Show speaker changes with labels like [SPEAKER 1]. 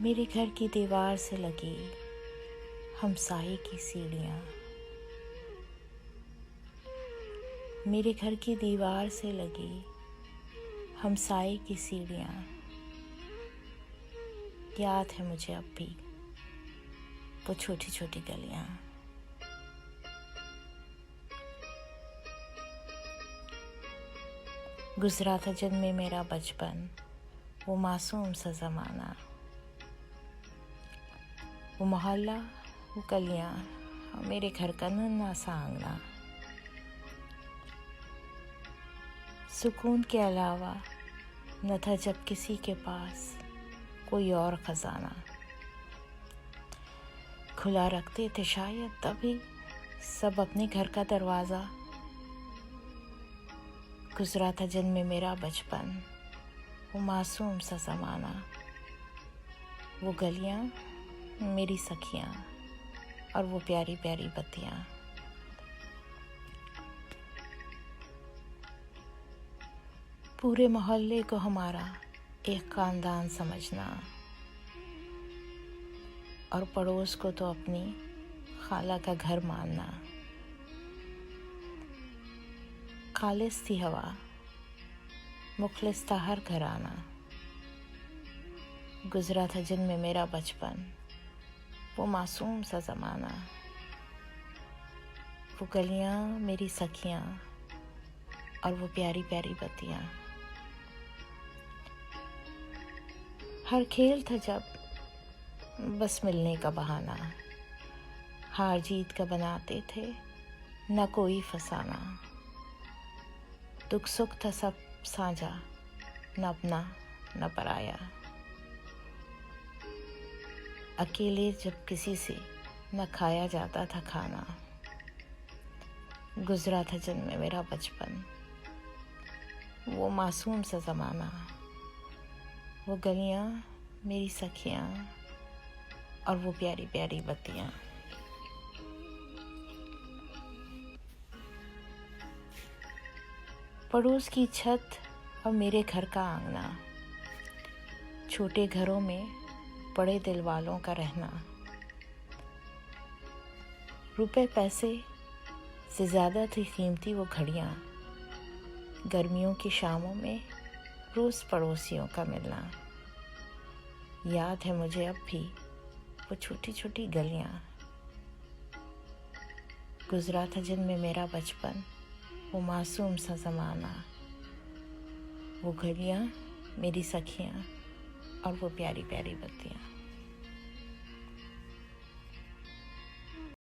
[SPEAKER 1] मेरे घर की दीवार से लगी हमसाये की सीढ़ियाँ, मेरे घर की दीवार से लगी हमसाये की सीढ़ियाँ। याद है मुझे अब भी वो छोटी छोटी गलियाँ। गुजरा था जिनमें मेरा बचपन, वो मासूम सा ज़माना, वो मोहल्ला, वो गलियाँ, मेरे घर का नन्हा सा आंगना। सुकून के अलावा न था जब किसी के पास कोई और खजाना। खुला रखते थे शायद तभी सब अपने घर का दरवाज़ा। गुजरा था जिनमें मेरा बचपन, वो मासूम सा ज़माना, वो गलियाँ, मेरी सखियाँ और वो प्यारी प्यारी बत्तियाँ। पूरे मोहल्ले को हमारा एक खानदान समझना और पड़ोस को तो अपनी खाला का घर मानना। खालिस थी हवा, मुखलिस था हर घराना। गुजरा था जिनमें मेरा बचपन, वो मासूम सा ज़माना, वो गलियाँ, मेरी सखियाँ और वो प्यारी प्यारी बत्तियाँ। हर खेल था जब बस मिलने का बहाना, हार जीत का बनाते थे न कोई फसाना। दुख सुख था सब साझा, न अपना न पराया। अकेले जब किसी से न खाया जाता था खाना। गुजरा था जिनमें मेरा बचपन, वो मासूम सा ज़माना, वो गलियाँ, मेरी सखियाँ और वो प्यारी प्यारी बत्तियाँ। पड़ोस की छत और मेरे घर का आंगना, छोटे घरों में बड़े दिल वालों का रहना। रुपए पैसे से ज़्यादा थी कीमती वो घड़ियाँ, गर्मियों की शामों में रोज़ पड़ोसियों का मिलना। याद है मुझे अब भी वो छोटी छोटी गलियाँ। गुजरा था जिनमें मेरा बचपन, वो मासूम सा ज़माना, वो गलियाँ, मेरी सखियाँ और वो प्यारी प्यारी बत्तियाँ।